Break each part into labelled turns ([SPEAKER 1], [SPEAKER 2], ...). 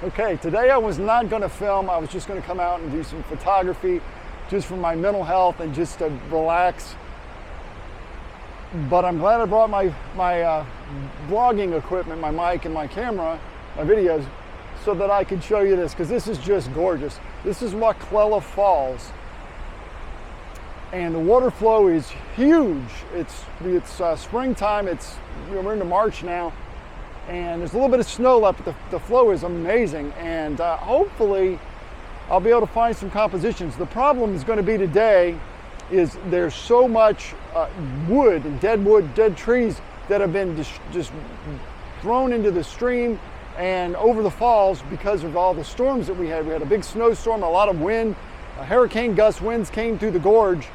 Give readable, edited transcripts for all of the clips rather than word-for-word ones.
[SPEAKER 1] Okay, today I was not going to film. I was just going to come out and do some photography just for my mental health and just to relax. But I'm glad I brought my vlogging equipment, my mic and my camera, my videos, so that I could show you this, because this is just gorgeous. This is Wahclellah Falls. And the water flow is huge. It's springtime. We're into March now. And there's a little bit of snow left, but the flow is amazing. And hopefully I'll be able to find some compositions. The problem is going to be today is there's so much wood, dead trees that have been just thrown into the stream and over the falls because of all the storms that we had. We had a big snowstorm, a lot of wind, hurricane gust winds came through the gorge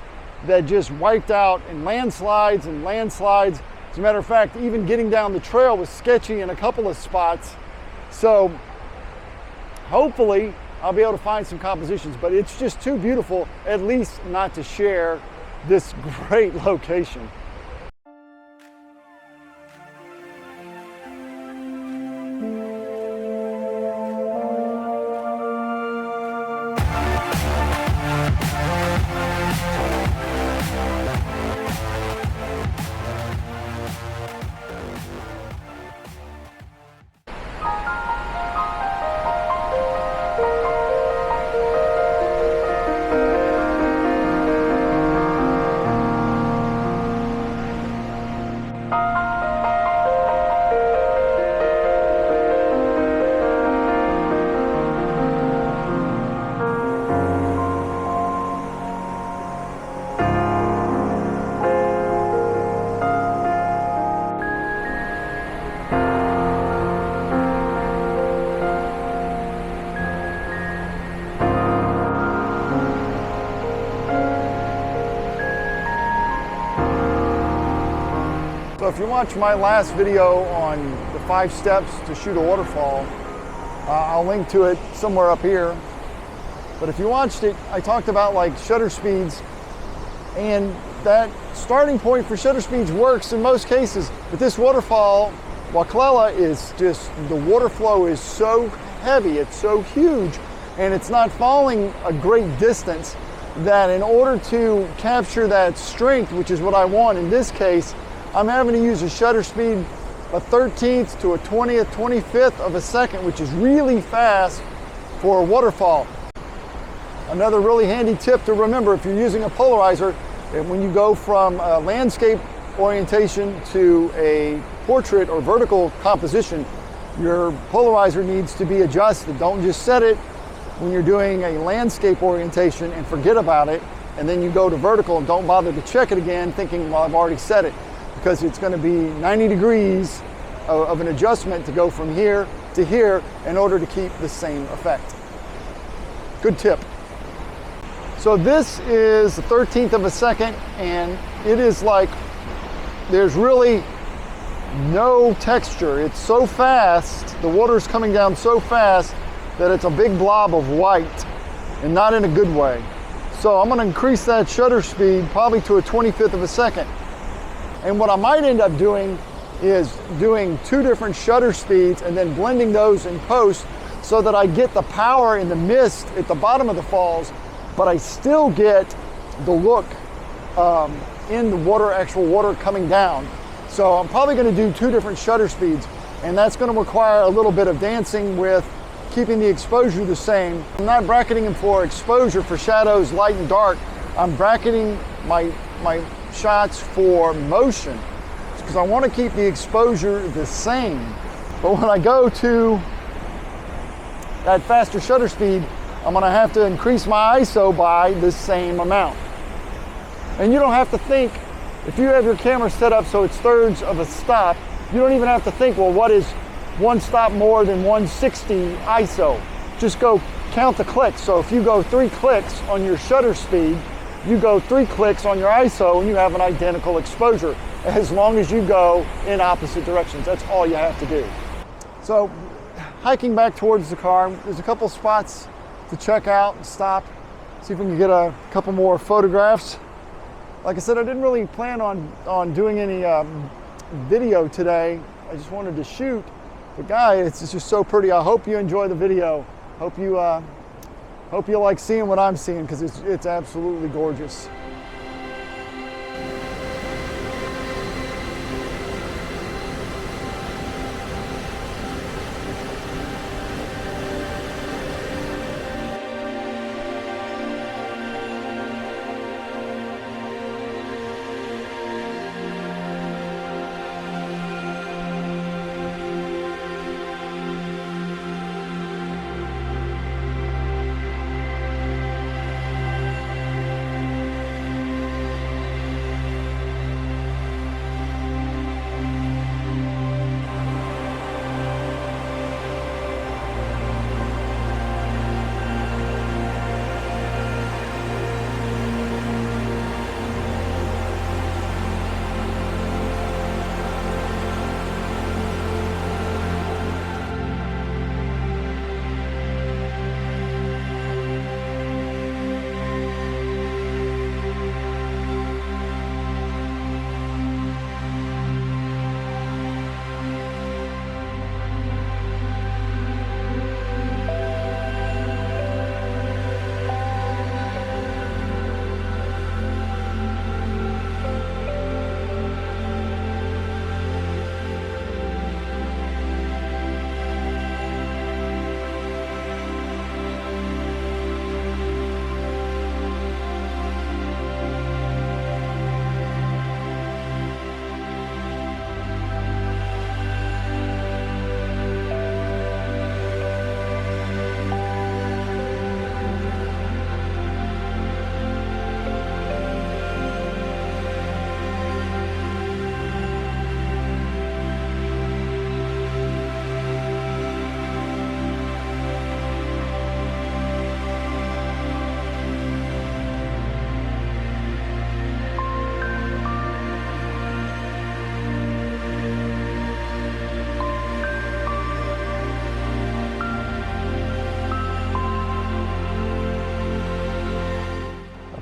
[SPEAKER 1] that just wiped out, and landslides. As a matter of fact, even getting down the trail was sketchy in a couple of spots. So hopefully I'll be able to find some compositions, but it's just too beautiful, at least not to share this great location. So if you watch my last video on the 5 steps to shoot a waterfall, I'll link to it somewhere up here. But if you watched it, I talked about like shutter speeds, and that starting point for shutter speeds works in most cases. But this waterfall, Wahclellah, is just, the water flow is so heavy, it's so huge, and it's not falling a great distance, that in order to capture that strength, which is what I want in this case, I'm having to use a shutter speed a 13th to a 20th, 25th of a second, which is really fast for a waterfall. Another really handy tip to remember if you're using a polarizer, when you go from a landscape orientation to a portrait or vertical composition, your polarizer needs to be adjusted. Don't just set it when you're doing a landscape orientation and forget about it, and then you go to vertical and don't bother to check it again thinking, well, I've already set it. Because it's going to be 90 degrees of an adjustment to go from here to here in order to keep the same effect. Good tip. So this is the 13th of a second, and it is like there's really no texture. It's so fast, the water is coming down so fast that it's a big blob of white, and not in a good way. So I'm going to increase that shutter speed probably to a 25th of a second. And what I might end up doing is doing 2 different shutter speeds and then blending those in post so that I get the power in the mist at the bottom of the falls, but I still get the look in the water, actual water coming down. So I'm probably going to do 2 different shutter speeds, and that's going to require a little bit of dancing with keeping the exposure the same. I'm not bracketing them for exposure for shadows, light and dark. I'm bracketing my shots for motion because I want to keep the exposure the same. But when I go to that faster shutter speed, I'm going to have to increase my ISO by the same amount. And you don't have to think, if you have your camera set up so it's thirds of a stop, you don't even have to think, well, what is 1 stop more than 160 ISO? Just go count the clicks. So if you go 3 clicks on your shutter speed, you go 3 clicks on your ISO and you have an identical exposure, as long as you go in opposite directions. That's all you have to do. So hiking back towards the car, there's a couple spots to check out and stop, see if we can get a couple more photographs. Like I said, I didn't really plan on doing any video today. I just wanted to shoot But guys, it's just so pretty. I hope you enjoy the video. Hope you like seeing what I'm seeing, because it's absolutely gorgeous.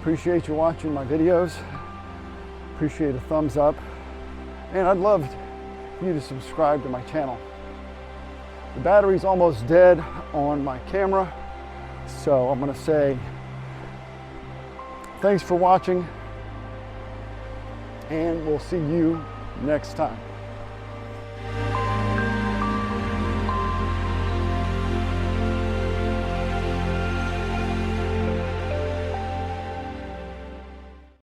[SPEAKER 1] Appreciate you watching my videos. Appreciate a thumbs up. And I'd love you to subscribe to my channel. The battery's almost dead on my camera, so I'm gonna say thanks for watching, and we'll see you next time.